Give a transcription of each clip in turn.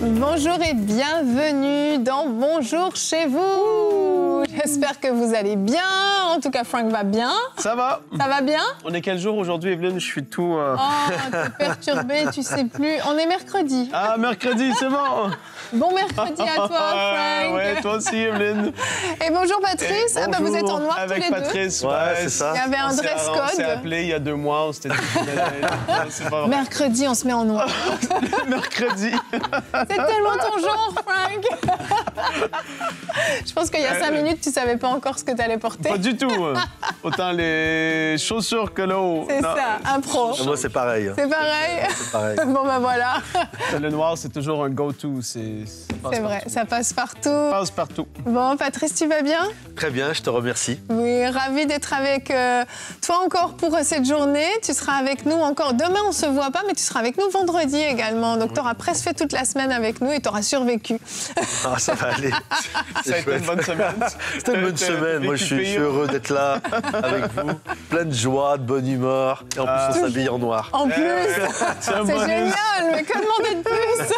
Bonjour et bienvenue dans Bonjour chez vous. J'espère que vous allez bien. En tout cas, Frank va bien. Ça va. Ça va bien? On est quel jour aujourd'hui, Evelyne? Je suis tout... Oh, t'es perturbé, tu sais plus. On est mercredi. Ah, mercredi, c'est bon. Bon mercredi à toi, Frank. Ouais, toi aussi, Evelyne. Et bonjour, Patrice. Et bonjour, vous êtes en noir avec tous les Patrice, deux. ouais, c'est ça. Il y avait un dress code. On s'est appelé il y a 2 mois, on s'était dit... c'est pas vrai. Mercredi, on se met en noir. Mercredi. C'est tellement ton genre, Frank. Je pense qu'il y a 5 minutes, tu savais pas encore ce que tu allais porter. Pas du tout. Autant les chaussures que le haut. C'est Non. ça, impro. Moi, c'est pareil. C'est pareil? C'est pareil. Bon, ben voilà. Le noir, c'est toujours un go-to. C'est vrai, ça passe partout. Ça passe partout. Bon, Patrice, tu vas bien? Très bien, je te remercie. Oui, ravi d'être avec toi encore pour cette journée. Tu seras avec nous encore. Demain, on se voit pas, mais tu seras avec nous vendredi également. Donc, tu auras presque fait toute la semaine avec nous et tu auras survécu. Ah, ça va aller. Ça a été une bonne semaine. C'était une bonne semaine. Moi, je suis heureux d'être là avec vous. Plein de joie, de bonne humeur. Et en plus, on s'habille en noir. En plus, C'est un c'est bonus. génial, mais que demander de plus?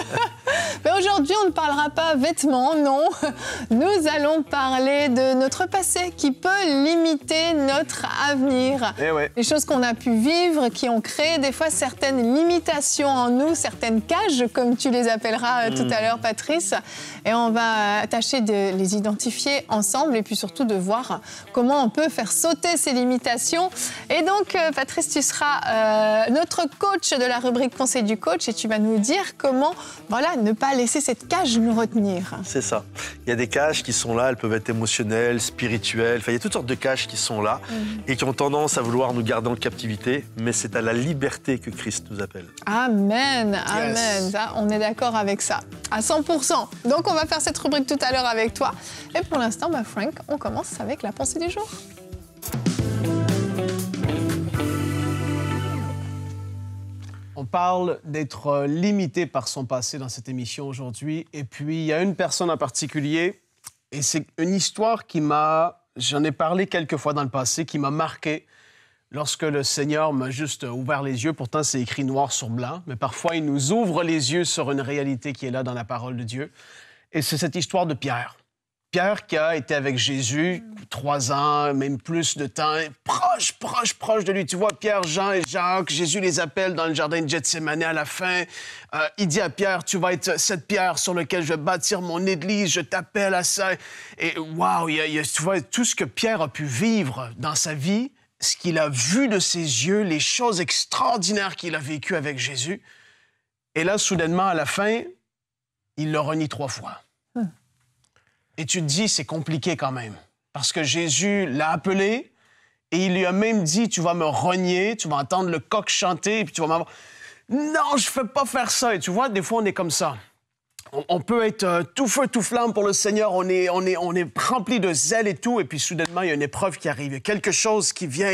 Mais aujourd'hui, on ne parlera pas vêtements, non. Nous allons parler de notre passé qui peut limiter notre avenir. Eh ouais. Les choses qu'on a pu vivre, qui ont créé des fois certaines limitations en nous, certaines cages, comme tu les appelleras tout à l'heure, Patrice. Et on va tâcher de les identifier ensemble et puis surtout de voir comment on peut faire sauter ces limitations. Et donc, Patrice, tu seras notre coach de la rubrique Conseil du coach et tu vas nous dire comment, voilà, ne pas laisser cette cage nous retenir. C'est ça. Il y a des cages qui sont là, elles peuvent être émotionnelles, spirituelles. Enfin, il y a toutes sortes de cages qui sont là et qui ont tendance à vouloir nous garder en captivité. Mais c'est à la liberté que Christ nous appelle. Amen, amen. Ça, on est d'accord avec ça, à 100%. Donc, on va faire cette rubrique tout à l'heure avec toi. Et pour l'instant, Frank, on commence avec la pensée du jour. On parle d'être limité par son passé dans cette émission aujourd'hui. Et puis, il y a une personne en particulier, et c'est une histoire qui j'en ai parlé quelques fois dans le passé, qui m'a marqué lorsque le Seigneur m'a juste ouvert les yeux. Pourtant, c'est écrit noir sur blanc, mais parfois, il nous ouvre les yeux sur une réalité qui est là dans la parole de Dieu. Et c'est cette histoire de Pierre. Pierre qui a été avec Jésus 3 ans, même plus de temps, proche de lui. Tu vois, Pierre, Jean et Jacques, Jésus les appelle dans le jardin de Gethsémani à la fin. Il dit à Pierre, tu vas être cette pierre sur laquelle je vais bâtir mon église, je t'appelle à ça. Et waouh, tu vois, tout ce que Pierre a pu vivre dans sa vie, ce qu'il a vu de ses yeux, les choses extraordinaires qu'il a vécues avec Jésus. Et là, soudainement, à la fin, il le renie 3 fois. Et tu te dis, c'est compliqué quand même. Parce que Jésus l'a appelé et il lui a même dit, tu vas me renier, tu vas entendre le coq chanter et puis tu vas m'avoir... Non, je ne peux pas faire ça. Et tu vois, des fois, on est comme ça. On peut être tout feu, tout flamme pour le Seigneur. On est rempli de zèle et tout. Et puis, soudainement, il y a une épreuve qui arrive. Il y a quelque chose qui vient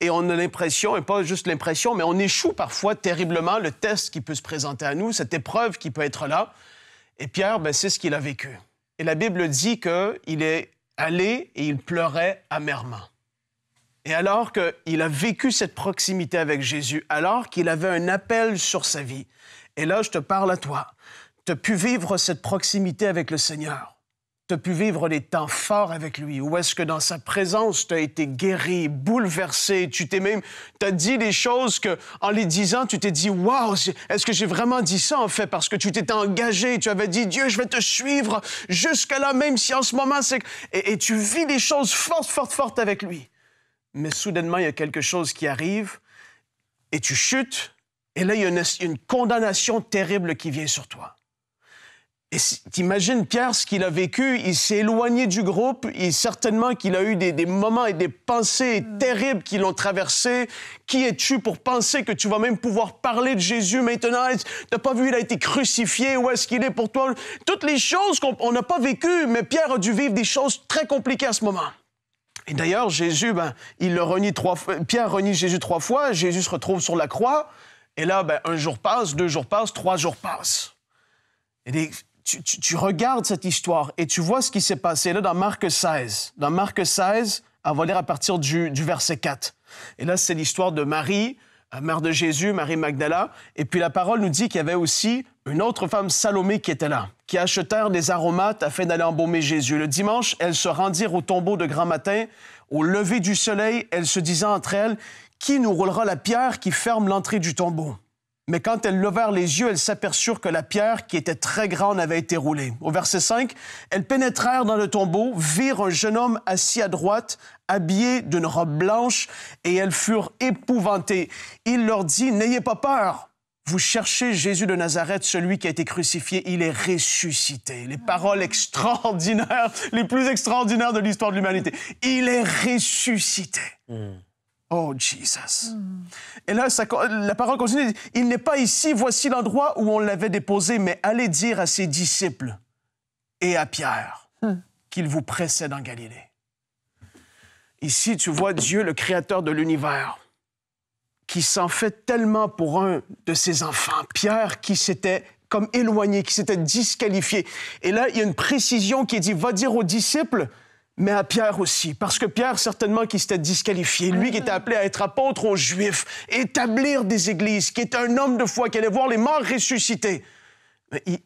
et on a l'impression, et pas juste l'impression, mais on échoue parfois terriblement. Le test qui peut se présenter à nous, cette épreuve qui peut être là. Et Pierre, c'est ce qu'il a vécu. Et la Bible dit qu'il est allé et il pleurait amèrement. Et alors qu'il a vécu cette proximité avec Jésus, alors qu'il avait un appel sur sa vie, et là, je te parle à toi, tu as pu vivre cette proximité avec le Seigneur. Tu as pu vivre des temps forts avec lui, où est-ce que dans sa présence, tu as été guéri, bouleversé, tu as dit des choses que, en les disant, tu t'es dit, waouh, est-ce que j'ai vraiment dit ça, en fait, parce que tu t'étais engagé, tu avais dit, Dieu, je vais te suivre jusque-là, même si en ce moment, c'est... Et tu vis des choses fortes avec lui. Mais soudainement, il y a quelque chose qui arrive, et tu chutes, et là, il y a une condamnation terrible qui vient sur toi. Et t'imagines, Pierre, ce qu'il a vécu, il s'est éloigné du groupe, et certainement qu'il a eu des moments et des pensées terribles qui l'ont traversé. Qui es-tu pour penser que tu vas même pouvoir parler de Jésus maintenant? T'as pas vu, il a été crucifié, où est-ce qu'il est pour toi? Toutes les choses qu'on n'a pas vécues, mais Pierre a dû vivre des choses très compliquées à ce moment. Et d'ailleurs, Jésus, il le renie 3 fois. Pierre renie Jésus 3 fois, Jésus se retrouve sur la croix, et là, 1 jour passe, 2 jours passent, 3 jours passent. Et tu regardes cette histoire et tu vois ce qui s'est passé là dans Marc 16. Dans Marc 16, on va lire à partir du verset 4. Et là, c'est l'histoire de Marie, mère de Jésus, Marie Magdala. Et puis la parole nous dit qu'il y avait aussi une autre femme, Salomé, qui était là, qui achetèrent des aromates afin d'aller embaumer Jésus. Le dimanche, elles se rendirent au tombeau de grand matin. Au lever du soleil, elles se disaient entre elles, « Qui nous roulera la pierre qui ferme l'entrée du tombeau? » Mais quand elles levèrent les yeux, elles s'aperçurent que la pierre, qui était très grande, avait été roulée. Au verset 5, elles pénétrèrent dans le tombeau, virent un jeune homme assis à droite, habillé d'une robe blanche, et elles furent épouvantées. Il leur dit, « N'ayez pas peur. Vous cherchez Jésus de Nazareth, celui qui a été crucifié. Il est ressuscité. » Les paroles extraordinaires, les plus extraordinaires de l'histoire de l'humanité. Il est ressuscité. Oh, Jesus. Et là, la parole continue. Il n'est pas ici, voici l'endroit où on l'avait déposé, mais allez dire à ses disciples et à Pierre qu'il vous précède en Galilée. Ici, tu vois Dieu, le créateur de l'univers, qui s'en fait tellement pour un de ses enfants, Pierre, qui s'était comme éloigné, qui s'était disqualifié. Et là, il y a une précision qui est dit, va dire aux disciples, mais à Pierre aussi, parce que Pierre, certainement, qui s'était disqualifié, lui qui était appelé à être apôtre aux Juifs, établir des églises, qui était un homme de foi, qui allait voir les morts ressuscités.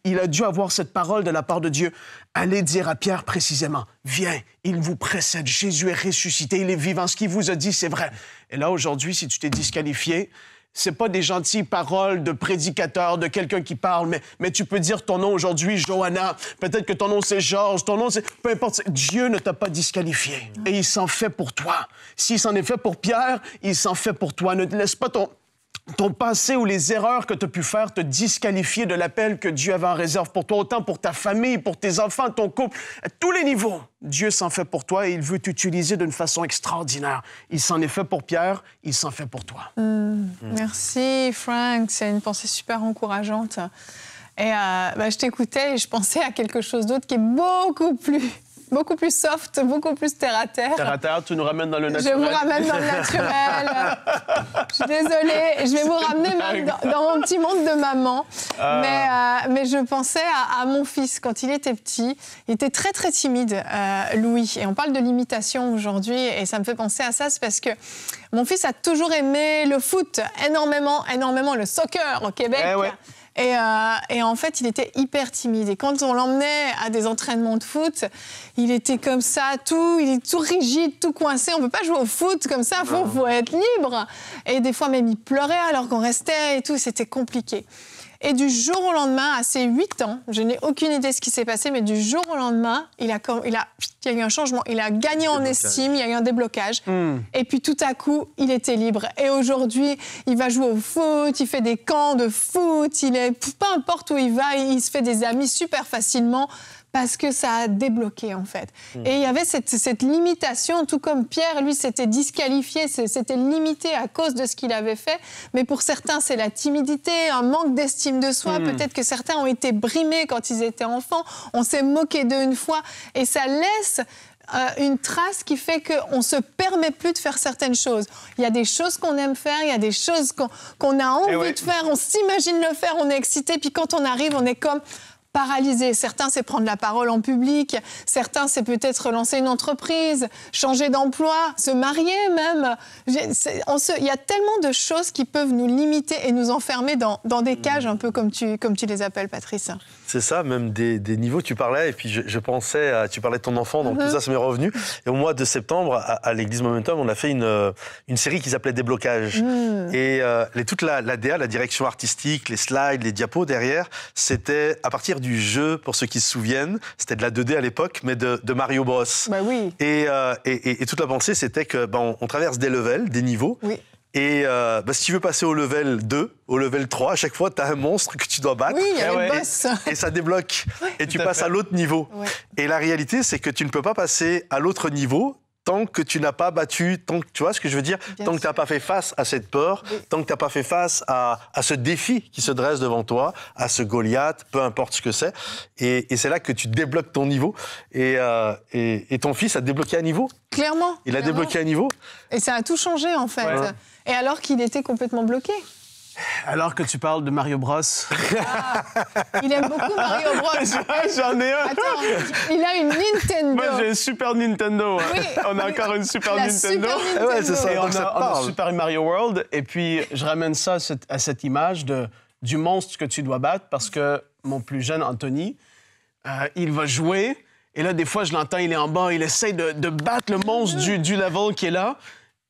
Il a dû avoir cette parole de la part de Dieu. Allez dire à Pierre précisément, viens, il vous précède, Jésus est ressuscité, il est vivant, ce qu'il vous a dit, c'est vrai. Et là, aujourd'hui, si tu t'es disqualifié, c'est pas des gentilles paroles de prédicateur, de quelqu'un qui parle, mais tu peux dire ton nom aujourd'hui, Johanna, peut-être que ton nom c'est Georges, ton nom c'est... Peu importe, Dieu ne t'a pas disqualifié et il s'en fait pour toi. S'il s'en est fait pour Pierre, il s'en fait pour toi. Ne te laisse pas ton passé ou les erreurs que tu as pu faire te disqualifier de l'appel que Dieu avait en réserve pour toi, autant pour ta famille, pour tes enfants, ton couple, à tous les niveaux. Dieu s'en fait pour toi et il veut t'utiliser d'une façon extraordinaire. Il s'en est fait pour Pierre, il s'en fait pour toi. Merci, Frank. C'est une pensée super encourageante. Et je t'écoutais et je pensais à quelque chose d'autre qui est beaucoup plus soft, beaucoup plus terre à terre. Terre à terre, tu nous ramènes dans le naturel. Je vous ramène dans le naturel. Je suis désolée, je vais vous ramener même dans mon petit monde de maman. Mais je pensais à mon fils quand il était petit. Il était très très timide, Louis. Et on parle de l'imitation aujourd'hui et ça me fait penser à ça, c'est parce que mon fils a toujours aimé le foot, énormément, le soccer au Québec. Ouais. Et en fait, il était hyper timide. Et quand on l'emmenait à des entraînements de foot, il était comme ça, il est tout rigide, tout coincé. On ne peut pas jouer au foot comme ça, faut être libre. Et des fois, même, il pleurait alors qu'on restait et tout. C'était compliqué. Et du jour au lendemain, à ses 8 ans, je n'ai aucune idée de ce qui s'est passé, mais du jour au lendemain, il y a eu un changement. Il a gagné en estime, il y a eu un déblocage. Et puis tout à coup, il était libre. Et aujourd'hui, il va jouer au foot, il fait des camps de foot, peu importe où il va, il se fait des amis super facilement. Parce que ça a débloqué, en fait. Et il y avait cette limitation, tout comme Pierre, lui, s'était disqualifié, s'était limité à cause de ce qu'il avait fait. Mais pour certains, c'est la timidité, un manque d'estime de soi. Peut-être que certains ont été brimés quand ils étaient enfants. On s'est moqué d'eux une fois. Et ça laisse une trace qui fait qu'on ne se permet plus de faire certaines choses. Il y a des choses qu'on aime faire, il y a des choses qu'on a envie de faire. On s'imagine le faire, on est excité. Puis quand on arrive, on est comme... paralysés. Certains, c'est prendre la parole en public. Certains, c'est peut-être lancer une entreprise, changer d'emploi, se marier même. Il y a tellement de choses qui peuvent nous limiter et nous enfermer dans des cages, un peu comme tu les appelles, Patrice. C'est ça, même des niveaux. Tu parlais, et puis je pensais, tu parlais de ton enfant, donc tout ça, ça m'est revenu. Et au mois de septembre, à l'église Momentum, on a fait une série qui s'appelait Déblocage. Et toute la DA, la direction artistique, les slides, les diapos derrière, c'était à partir du jeu, pour ceux qui se souviennent, c'était de la 2D à l'époque, mais de Mario Bros. Bah oui. Et toute la pensée, c'était que on traverse des levels, des niveaux. Oui. Et si tu veux passer au level 2, au level 3, à chaque fois, tu as un monstre que tu dois battre. Oui, il y a le boss. Et ça débloque. Et tu passes à l'autre niveau. Ouais. Et la réalité, c'est que tu ne peux pas passer à l'autre niveau tant que tu n'as pas battu, tu vois ce que je veux dire ? Tant que tu n'as pas fait face à cette peur, tant que tu n'as pas fait face à ce défi qui se dresse devant toi, à ce Goliath, peu importe ce que c'est. Et c'est là que tu débloques ton niveau. Et ton fils a débloqué un niveau. Clairement. Il a débloqué un niveau. Et ça a tout changé, en fait. Ouais. Et alors qu'il était complètement bloqué. Alors que tu parles de Mario Bros. Il aime beaucoup Mario Bros. J'en ai un. Attends, il a une Nintendo. Moi, j'ai une Super Nintendo. Oui. On a encore une Super La Nintendo. Super Nintendo. Ouais, c'est ça. Et Donc on ça te a parle. Super Mario World. Et puis, je ramène ça à cette image du monstre que tu dois battre parce que mon plus jeune, Anthony, il va jouer. Et là, des fois, je l'entends, il est en bas, il essaie de battre le monstre du level qui est là.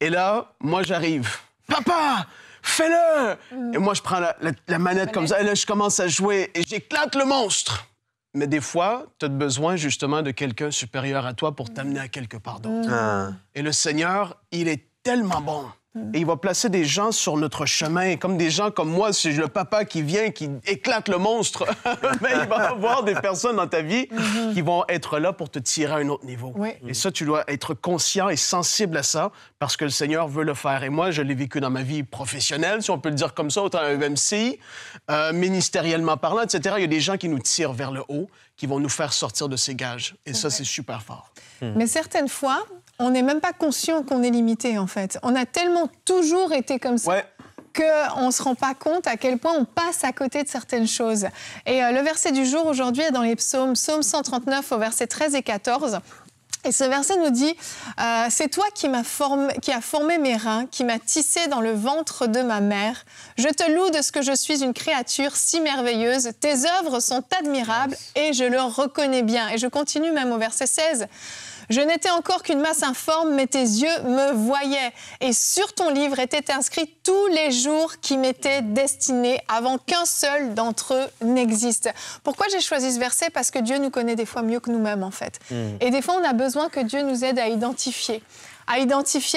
Et là, moi, j'arrive. Papa, fais-le! Et moi, je prends la manette comme ça. Et là, je commence à jouer et j'éclate le monstre. Mais des fois, tu as besoin justement de quelqu'un supérieur à toi pour t'amener à quelque part d'autre. Et le Seigneur, il est tellement bon. Et il va placer des gens sur notre chemin, comme des gens comme moi, c'est le papa qui vient, qui éclate le monstre. Mais il va y avoir des personnes dans ta vie qui vont être là pour te tirer à un autre niveau. Oui. Et ça, tu dois être conscient et sensible à ça parce que le Seigneur veut le faire. Et moi, je l'ai vécu dans ma vie professionnelle, si on peut le dire comme ça, autant à EMC, ministériellement parlant, etc. Il y a des gens qui nous tirent vers le haut, qui vont nous faire sortir de ces gages. Et ça, c'est super fort. Mais certaines fois, on n'est même pas conscient qu'on est limité, en fait. On a tellement toujours été comme ça qu'on ne se rend pas compte à quel point on passe à côté de certaines choses. Et le verset du jour, aujourd'hui, est dans les psaumes, psaume 139, au verset 13 et 14. Et ce verset nous dit « C'est toi qui as formé mes reins, qui m'as tissé dans le ventre de ma mère. Je te loue de ce que je suis une créature si merveilleuse. Tes œuvres sont admirables et je le reconnais bien. » Et je continue même au verset 16. Je n'étais encore qu'une masse informe, mais tes yeux me voyaient. Et sur ton livre étaient inscrits tous les jours qui m'étaient destinés avant qu'un seul d'entre eux n'existe. Pourquoi j'ai choisi ce verset? Parce que Dieu nous connaît des fois mieux que nous-mêmes, en fait. Et des fois, on a besoin que Dieu nous aide à identifier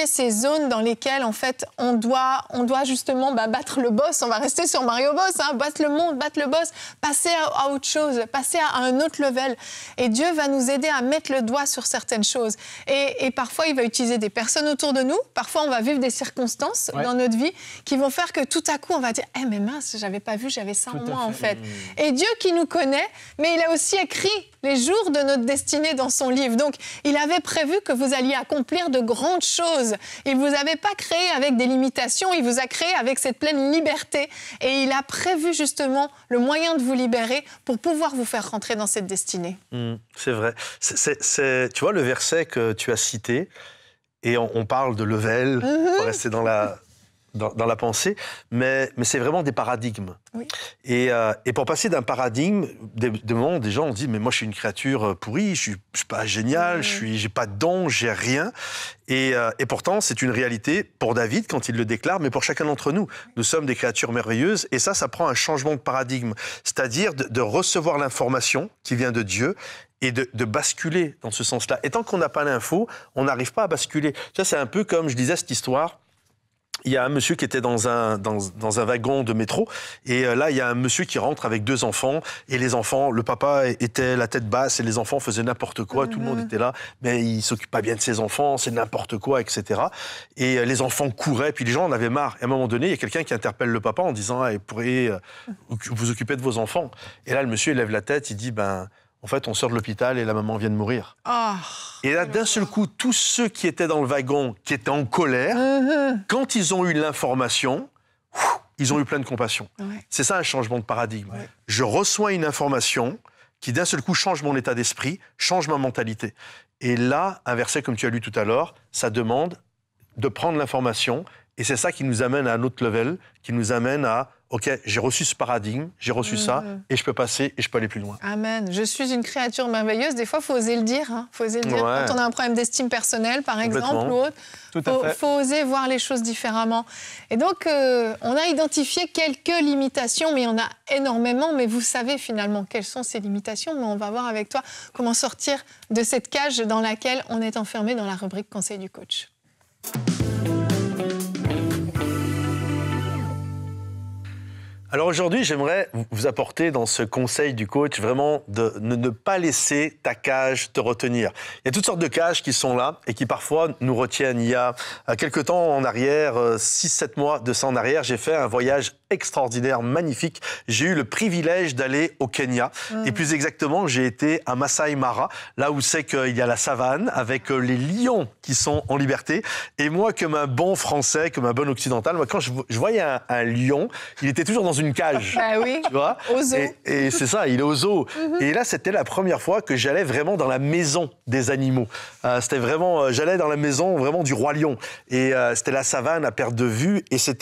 ces zones dans lesquelles, en fait, on doit justement battre le boss. On va rester sur Mario Boss, battre le monde, battre le boss, passer à autre chose, passer à un autre level. Et Dieu va nous aider à mettre le doigt sur certaines choses. Et parfois, il va utiliser des personnes autour de nous. Parfois, on va vivre des circonstances dans notre vie qui vont faire que tout à coup, on va dire « mais mince, j'avais pas vu, j'avais ça en moi, en fait. » Et Dieu qui nous connaît, mais il a aussi écrit les jours de notre destinée dans son livre. Donc, il avait prévu que vous alliez accomplir de grandes choses. Il ne vous avait pas créé avec des limitations, il vous a créé avec cette pleine liberté. Et il a prévu justement le moyen de vous libérer pour pouvoir vous faire rentrer dans cette destinée. C'est vrai. Tu vois, le verset que tu as cité, et on parle de level, pour rester dans la pensée, mais c'est vraiment des paradigmes. Oui. Et pour passer d'un paradigme, des moments, des gens ont dit « mais moi, je suis une créature pourrie, je suis pas génial, j'ai pas de don, j'ai rien ». Et pourtant, c'est une réalité pour David quand il le déclare, mais pour chacun d'entre nous. Nous sommes des créatures merveilleuses, et ça prend un changement de paradigme, c'est-à-dire de recevoir l'information qui vient de Dieu et de basculer dans ce sens-là. Et tant qu'on n'a pas l'info, on n'arrive pas à basculer. Ça, c'est un peu comme, je disais cette histoire, il y a un monsieur qui était dans un wagon de métro, et là, il y a un monsieur qui rentre avec 2 enfants, et les enfants, le papa était la tête basse, et les enfants faisaient n'importe quoi, tout le monde était là, mais il s'occupe pas bien de ses enfants, c'est n'importe quoi, etc. Et les enfants couraient, puis les gens en avaient marre. Et à un moment donné, il y a quelqu'un qui interpelle le papa en disant « vous pourriez vous occuper de vos enfants ». Et là, le monsieur, il lève la tête, il dit « en fait, on sort de l'hôpital et la maman vient de mourir. » Et là, d'un seul coup, tous ceux qui étaient dans le wagon, qui étaient en colère, quand ils ont eu l'information, ils ont eu plein de compassion. C'est ça un changement de paradigme. Je reçois une information qui, d'un seul coup, change mon état d'esprit, change ma mentalité. Et là, un verset comme tu as lu tout à l'heure, ça demande de prendre l'information, et c'est ça qui nous amène à un autre level, qui nous amène à OK, j'ai reçu ce paradigme, j'ai reçu ça, et je peux passer, et je peux aller plus loin. Amen. Je suis une créature merveilleuse. Des fois, il faut oser le dire. Faut oser le dire quand on a un problème d'estime personnelle, par exemple, ou autre. Il faut oser voir les choses différemment. Et donc, on a identifié quelques limitations, mais il y en a énormément. Mais vous savez finalement quelles sont ces limitations. Mais on va voir avec toi comment sortir de cette cage dans laquelle on est enfermé dans la rubrique Conseil du coach. Alors aujourd'hui, j'aimerais vous apporter dans ce conseil du coach vraiment de ne pas laisser ta cage te retenir. Il y a toutes sortes de cages qui sont là et qui parfois nous retiennent. Il y a quelques temps en arrière, 6-7 mois de ça en arrière, j'ai fait un voyage extraordinaire, magnifique. J'ai eu le privilège d'aller au Kenya. Et plus exactement, j'ai été à Masai Mara, là où c'est qu'il y a la savane avec les lions qui sont en liberté. Et moi, comme un bon Français, comme un bon occidental, moi, quand je voyais un lion, il était toujours dans une cage. Ah oui, tu vois, au zoo. Et c'est ça, il est au zoo. Et là, c'était la première fois que j'allais vraiment dans la maison des animaux. C'était vraiment, j'allais dans la maison vraiment du roi lion. Et c'était la savane à perte de vue. Et c'est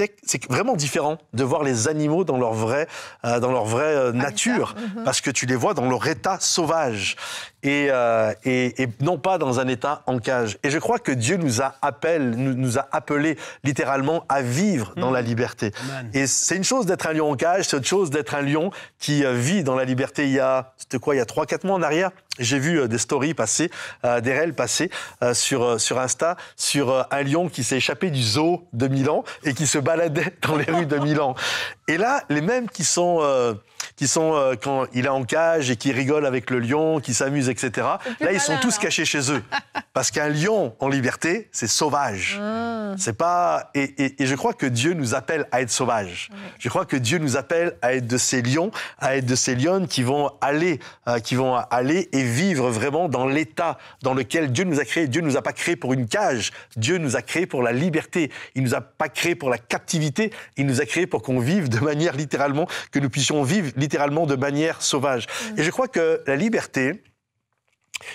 vraiment différent de voir les animaux dans leur vraie nature, parce que tu les vois dans leur état sauvage et non pas dans un état en cage. Et je crois que Dieu nous a appelés littéralement à vivre dans la liberté. Amen. Et c'est une chose d'être un lion en cage, c'est autre chose d'être un lion qui vit dans la liberté. Il y a 3-4 mois en arrière, j'ai vu des stories passer, des réels passer sur Insta, sur un lion qui s'est échappé du zoo de Milan et qui se baladait dans les rues de Milan. Et là, les mêmes qui sont quand il est en cage et qui rigolent avec le lion, qui s'amusent, etc. Là, ils sont tous cachés chez eux. Parce qu'un lion en liberté, c'est sauvage. C'est pas... Et je crois que Dieu nous appelle à être sauvages. Je crois que Dieu nous appelle à être de ces lions, à être de ces lionnes qui vont aller et vivre vraiment dans l'état dans lequel Dieu nous a créés. Dieu nous a pas créés pour une cage. Dieu nous a créés pour la liberté. Il nous a pas créés pour la captivité. Il nous a créés pour qu'on vive de manière littéralement, que nous puissions vivre littéralement de manière sauvage. Et je crois que la liberté,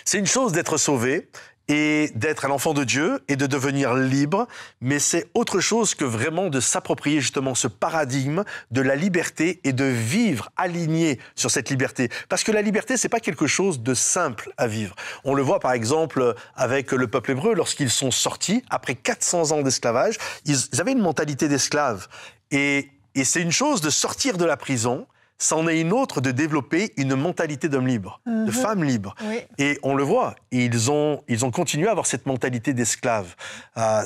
c'est une chose d'être sauvé et d'être un enfant de Dieu et de devenir libre, mais c'est autre chose que vraiment de s'approprier justement ce paradigme de la liberté et de vivre aligné sur cette liberté. Parce que la liberté, c'est pas quelque chose de simple à vivre. On le voit par exemple avec le peuple hébreu, lorsqu'ils sont sortis, après 400 ans d'esclavage, ils avaient une mentalité d'esclave. Et c'est une chose de sortir de la prison, c'en est une autre de développer une mentalité d'homme libre, de femme libre. Oui. Et on le voit, ils ont continué à avoir cette mentalité d'esclave.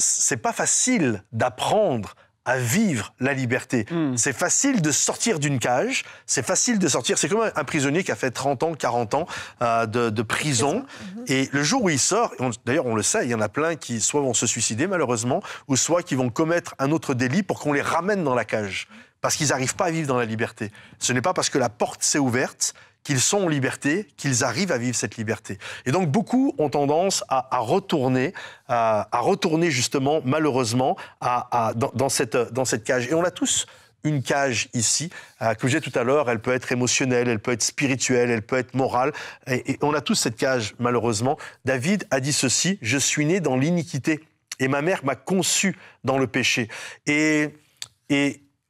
C'est pas facile d'apprendre à vivre la liberté. C'est facile de sortir d'une cage, c'est facile de sortir, c'est comme un prisonnier qui a fait 30 ans, 40 ans de prison, et le jour où il sort, d'ailleurs on le sait, il y en a plein qui soit vont se suicider malheureusement, ou soit qui vont commettre un autre délit pour qu'on les ramène dans la cage. Parce qu'ils n'arrivent pas à vivre dans la liberté. Ce n'est pas parce que la porte s'est ouverte qu'ils sont en liberté, qu'ils arrivent à vivre cette liberté. Et donc beaucoup ont tendance à retourner justement, malheureusement, dans cette cage. Et on a tous une cage ici, comme je disais tout à l'heure, elle peut être émotionnelle, elle peut être spirituelle, elle peut être morale. Et on a tous cette cage, malheureusement. David a dit ceci, « Je suis né dans l'iniquité et ma mère m'a conçu dans le péché. » Et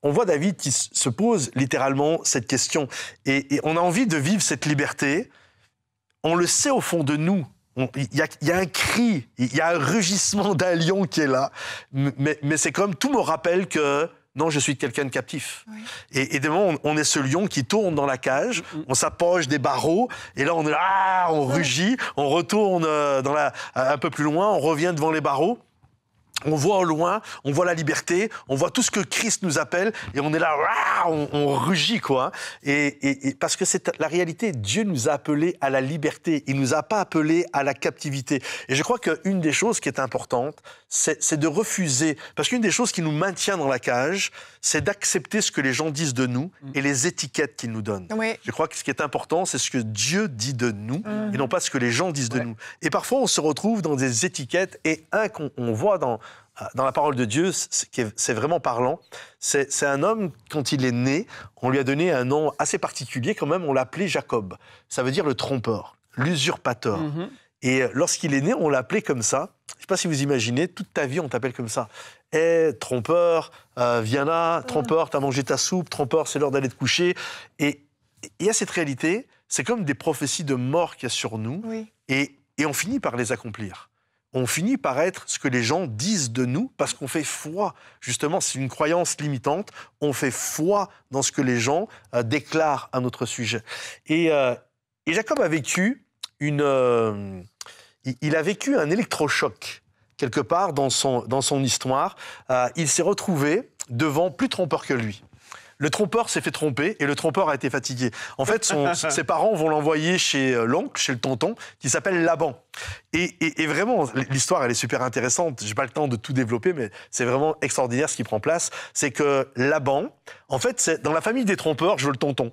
on voit David qui se pose littéralement cette question. Et on a envie de vivre cette liberté. On le sait au fond de nous. Il y a un cri, il y a un rugissement d'un lion qui est là. Mais c'est comme tout me rappelle que non, je suis quelqu'un de captif. Oui. Et de moment, on est ce lion qui tourne dans la cage, on s'approche des barreaux, et là, on est là, on rugit, on retourne un peu plus loin, on revient devant les barreaux. On voit au loin, on voit la liberté, on voit tout ce que Christ nous appelle, et on est là, on rugit, quoi. Et parce que c'est la réalité, Dieu nous a appelés à la liberté, il nous a pas appelés à la captivité. Et je crois qu'une des choses qui est importante, c'est de refuser, parce qu'une des choses qui nous maintient dans la cage, c'est d'accepter ce que les gens disent de nous et les étiquettes qu'ils nous donnent. Oui. Je crois que ce qui est important, c'est ce que Dieu dit de nous, et non pas ce que les gens disent de nous. Et parfois, on se retrouve dans des étiquettes, et qu'on voit dans la parole de Dieu, c'est vraiment parlant. C'est un homme, quand il est né, on lui a donné un nom assez particulier quand même, on l'appelait Jacob. Ça veut dire le trompeur, l'usurpateur. Et lorsqu'il est né, on l'appelait comme ça. Je ne sais pas si vous imaginez, toute ta vie, on t'appelle comme ça. Trompeur, viens là, trompeur, t'as mangé ta soupe, trompeur, c'est l'heure d'aller te coucher. Et il y a cette réalité, c'est comme des prophéties de mort qu'il y a sur nous, et on finit par les accomplir. On finit par être ce que les gens disent de nous parce qu'on fait foi. Justement, c'est une croyance limitante. On fait foi dans ce que les gens déclarent à notre sujet. Et Jacob a vécu il a vécu un électrochoc quelque part dans son histoire. Il s'est retrouvé devant plus trompeur que lui. Le trompeur s'est fait tromper et le trompeur a été fatigué. En fait, ses parents vont l'envoyer chez l'oncle, chez le tonton, qui s'appelle Laban. Et vraiment, l'histoire, elle est super intéressante. J'ai pas le temps de tout développer, mais c'est vraiment extraordinaire ce qui prend place. C'est que Laban, en fait, c'est dans la famille des trompeurs, je veux le tonton.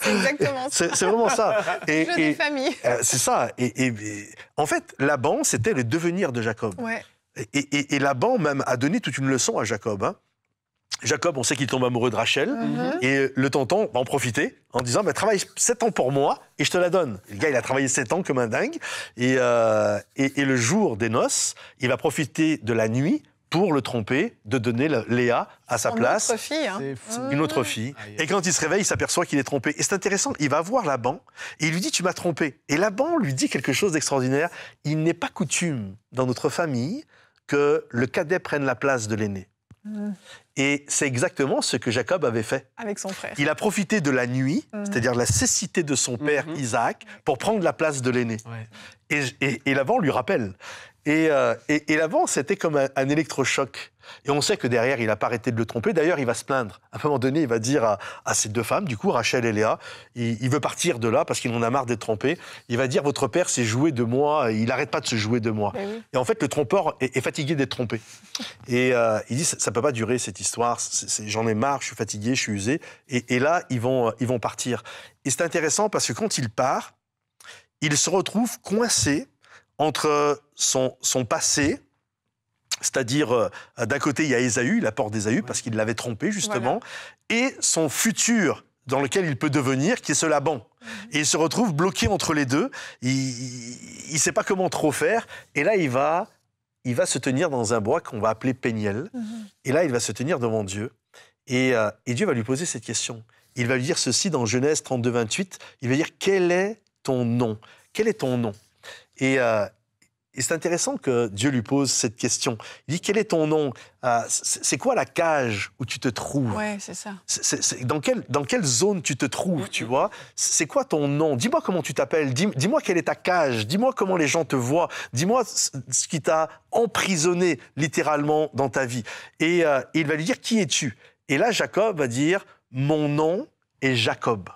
C'est exactement ça. C'est vraiment ça. Jeu des familles. C'est ça. Et en fait, Laban, c'était le devenir de Jacob. Ouais. Et Laban même a donné toute une leçon à Jacob. Hein. Jacob, on sait qu'il tombe amoureux de Rachel, et le tonton va en profiter en disant travaille 7 ans pour moi et je te la donne. Le gars, il a travaillé 7 ans comme un dingue, et le jour des noces, il va profiter de la nuit pour le tromper, de donner Léa à sa place. Une autre fille. Hein. Une autre fille. Et quand il se réveille, il s'aperçoit qu'il est trompé. Et c'est intéressant, il va voir Laban et il lui dit « Tu m'as trompé ». Et Laban lui dit quelque chose d'extraordinaire. Il n'est pas coutume dans notre famille que le cadet prenne la place de l'aîné. Et c'est exactement ce que Jacob avait fait. Avec son frère. Il a profité de la nuit, c'est-à-dire la cécité de son père Isaac, pour prendre la place de l'aîné. Ouais. Et Laban lui rappelle. Et Laban, c'était comme un électrochoc. Et on sait que derrière, il n'a pas arrêté de le tromper. D'ailleurs, il va se plaindre. À un moment donné, il va dire à ces 2 femmes, du coup, Rachel et Léa, il veut partir de là parce qu'il en a marre d'être trompé. Il va dire, votre père s'est joué de moi, il n'arrête pas de se jouer de moi. Oui. Et en fait, le trompeur est fatigué d'être trompé. Et il dit, ça ne peut pas durer cette histoire, j'en ai marre, je suis fatigué, je suis usé. Et là, ils vont partir. Et c'est intéressant parce que quand il part, il se retrouve coincé entre son passé, c'est-à-dire d'un côté il y a Ésaü, la porte d'Ésaü, parce qu'il l'avait trompé justement, et son futur dans lequel il peut devenir, qui est ce Laban. Et il se retrouve bloqué entre les deux, il ne sait pas comment trop faire, et là il va se tenir dans un bois qu'on va appeler Péniel, et là il va se tenir devant Dieu, et Dieu va lui poser cette question. Il va lui dire ceci dans Genèse 32, 28, il va dire « Quel est ton nom ? Quel est ton nom ?» Et c'est intéressant que Dieu lui pose cette question. Il dit, quel est ton nom ? C'est quoi la cage où tu te trouves ? Ouais, c'est ça. Dans quelle zone tu te trouves, tu vois ? C'est quoi ton nom ? Dis-moi comment tu t'appelles. Dis-moi quelle est ta cage. Dis-moi comment les gens te voient. Dis-moi ce qui t'a emprisonné littéralement dans ta vie. Et il va lui dire, qui es-tu ? Et là, Jacob va dire, mon nom est Jacob.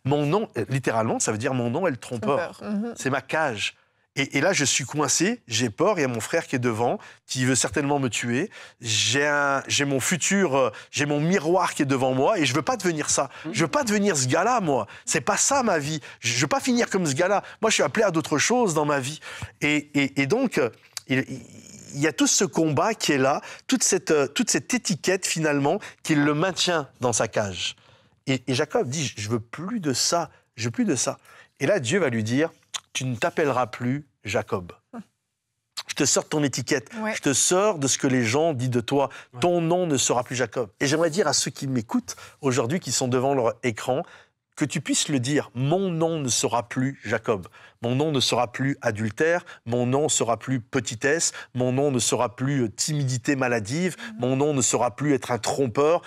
Mon nom, littéralement, ça veut dire mon nom est le trompeur. C'est ma cage. Et là, je suis coincé, j'ai peur, il y a mon frère qui est devant, qui veut certainement me tuer. J'ai mon futur, j'ai mon miroir qui est devant moi, et je veux pas devenir ça. Je veux pas devenir ce gars-là, moi. C'est pas ça, ma vie. Je veux pas finir comme ce gars-là. Moi, je suis appelé à d'autres choses dans ma vie. Et donc, il y a tout ce combat qui est là, toute cette étiquette, finalement, qui le maintient dans sa cage. Et Jacob dit, je veux plus de ça, je veux plus de ça. Et là, Dieu va lui dire, tu ne t'appelleras plus Jacob. Je te sors de ton étiquette, je te sors de ce que les gens disent de toi. Ton nom ne sera plus Jacob. Et j'aimerais dire à ceux qui m'écoutent aujourd'hui, qui sont devant leur écran, que tu puisses le dire, mon nom ne sera plus Jacob. Mon nom ne sera plus adultère, mon nom ne sera plus petitesse, mon nom ne sera plus timidité maladive, mon nom ne sera plus être un trompeur.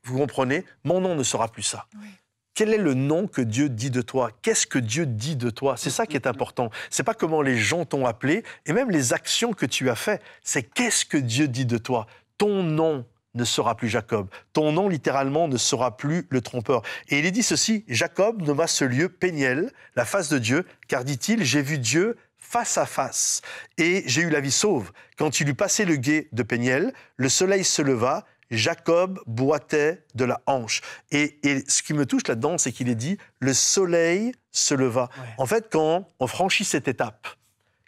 Vous comprenez ? Mon nom ne sera plus ça. Oui. Quel est le nom que Dieu dit de toi ? Qu'est-ce que Dieu dit de toi ? C'est ça qui est important. C'est pas comment les gens t'ont appelé, et même les actions que tu as faites. C'est qu'est-ce que Dieu dit de toi ? Ton nom ne sera plus Jacob. Ton nom, littéralement, ne sera plus le trompeur. Et il est dit ceci, Jacob nomma ce lieu Péniel, la face de Dieu, car, dit-il, j'ai vu Dieu face à face, et j'ai eu la vie sauve. Quand il eut passé le gué de Péniel, le soleil se leva, Jacob boitait de la hanche. Et ce qui me touche là-dedans, c'est qu'il est dit, le soleil se leva. Ouais. En fait, quand on franchit cette étape,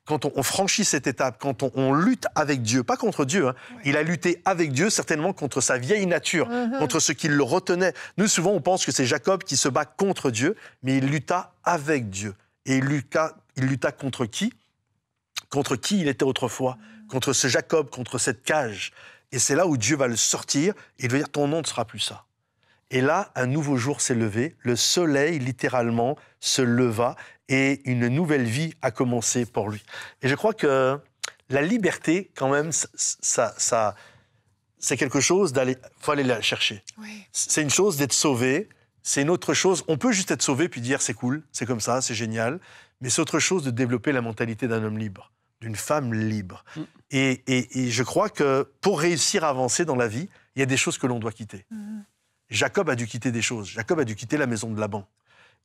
quand on lutte avec Dieu, pas contre Dieu, hein, il a lutté avec Dieu, certainement contre sa vieille nature, contre ce qui le retenait. Nous, souvent, on pense que c'est Jacob qui se bat contre Dieu, mais il lutta avec Dieu. Et il lutta contre qui ? Contre qui il était autrefois ? Contre ce Jacob, contre cette cage. Et c'est là où Dieu va le sortir, et il va dire, ton nom ne sera plus ça. Et là, un nouveau jour s'est levé, le soleil, littéralement, se leva, et une nouvelle vie a commencé pour lui. Et je crois que la liberté, quand même, ça c'est quelque chose faut aller la chercher. Oui. C'est une chose d'être sauvé, c'est une autre chose, on peut juste être sauvé puis dire, c'est cool, c'est comme ça, c'est génial, mais c'est autre chose de développer la mentalité d'un homme libre, d'une femme libre. Et je crois que pour réussir à avancer dans la vie, il y a des choses que l'on doit quitter. Jacob a dû quitter des choses. Jacob a dû quitter la maison de Laban.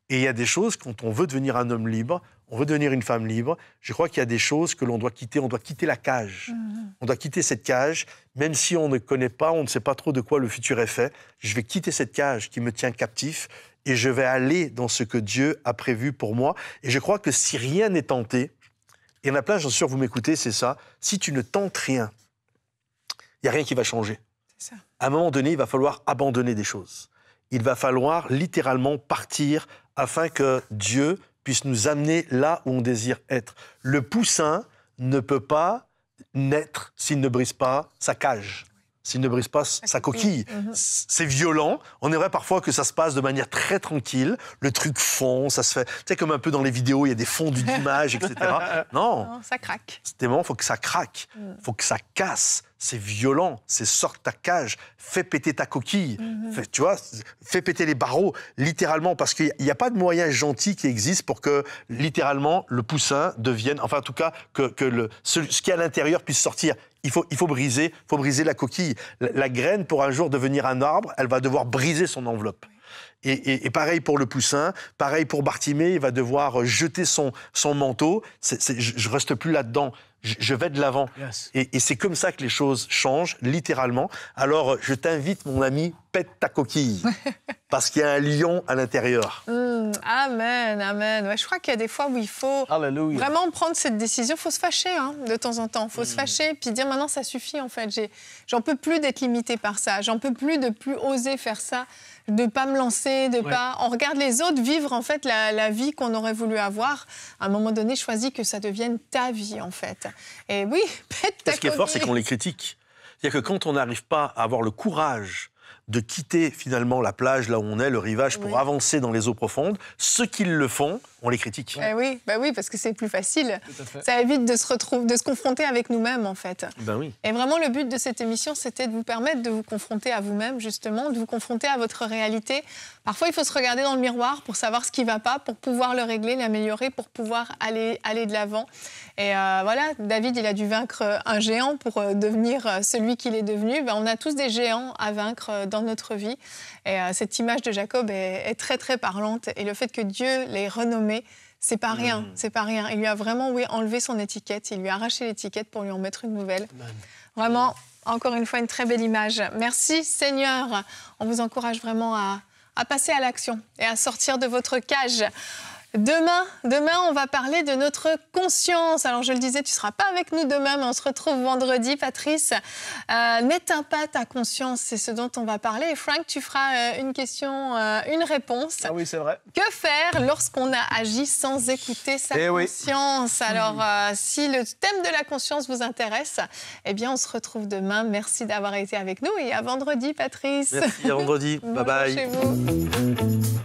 Et il y a des choses, quand on veut devenir un homme libre, on veut devenir une femme libre, je crois qu'il y a des choses que l'on doit quitter. On doit quitter la cage. On doit quitter cette cage, même si on ne connaît pas, on ne sait pas trop de quoi le futur est fait. Je vais quitter cette cage qui me tient captif et je vais aller dans ce que Dieu a prévu pour moi. Et je crois que si rien n'est tenté, et il y en a plein, j'en suis sûr, vous m'écoutez, c'est ça, si tu ne tentes rien, il n'y a rien qui va changer. C'est ça. À un moment donné, il va falloir abandonner des choses. Il va falloir littéralement partir afin que Dieu puisse nous amener là où on désire être. Le poussin ne peut pas naître s'il ne brise pas sa cage, s'il ne brise pas sa coquille. C'est violent. On aimerait parfois que ça se passe de manière très tranquille. Le truc fond, ça se fait... Tu sais, comme un peu dans les vidéos, il y a des fonds d'images, etc. Non, ça craque. C'est des moments, il faut que ça craque, il faut que ça casse. C'est violent, c'est sors de ta cage, fais péter ta coquille, tu vois, fais péter les barreaux, littéralement, parce qu'il n'y a pas de moyen gentil qui existe pour que, littéralement, le poussin devienne, enfin, en tout cas, que ce qui est à l'intérieur puisse sortir. Il faut briser la coquille. La graine, pour un jour devenir un arbre, elle va devoir briser son enveloppe. Et pareil pour le poussin, pareil pour Bartimée, il va devoir jeter son manteau. Je ne reste plus là-dedans, je vais de l'avant. Yes. Et c'est comme ça que les choses changent, littéralement. Alors, je t'invite, mon ami, pète ta coquille, parce qu'il y a un lion à l'intérieur. Amen, amen. Ouais, je crois qu'il y a des fois où il faut vraiment prendre cette décision. Il faut se fâcher de temps en temps. Il faut se fâcher puis dire maintenant, ça suffit, en fait. J'en peux plus d'être limité par ça. J'en peux plus de plus oser faire ça. De ne pas me lancer, de pas... On regarde les autres vivre, en fait, la vie qu'on aurait voulu avoir. À un moment donné, choisis que ça devienne ta vie, en fait. Et oui, pète ta coquille. Ce qui est fort, c'est qu'on les critique. C'est-à-dire que quand on n'arrive pas à avoir le courage de quitter, finalement, la plage, là où on est, le rivage, pour avancer dans les eaux profondes, ceux qui le font, on les critique. Oui, parce que c'est plus facile. Ça évite de se confronter avec nous-mêmes, en fait. Oui. Et vraiment, le but de cette émission, c'était de vous permettre de vous confronter à vous-même, justement, de vous confronter à votre réalité. Parfois, il faut se regarder dans le miroir pour savoir ce qui ne va pas, pour pouvoir le régler, l'améliorer, pour pouvoir aller de l'avant. Et voilà, David, il a dû vaincre un géant pour devenir celui qu'il est devenu. On a tous des géants à vaincre dans notre vie. Et cette image de Jacob est très, très parlante. Et le fait que Dieu l'ait renommé, c'est pas rien, c'est pas rien. Il lui a vraiment, enlevé son étiquette, il lui a arraché l'étiquette pour lui en mettre une nouvelle. Vraiment, encore une fois, une très belle image. Merci Seigneur. On vous encourage vraiment à passer à l'action et à sortir de votre cage. Demain, on va parler de notre conscience. Alors, je le disais, tu ne seras pas avec nous demain, mais on se retrouve vendredi, Patrice. N'éteins pas ta conscience, c'est ce dont on va parler. Et Frank, tu feras une question, une réponse. Ah oui, c'est vrai. Que faire lorsqu'on a agi sans écouter sa conscience? Alors, si le thème de la conscience vous intéresse, eh bien, on se retrouve demain. Merci d'avoir été avec nous et à vendredi, Patrice. Merci, à vendredi. Bye bye. Chez vous.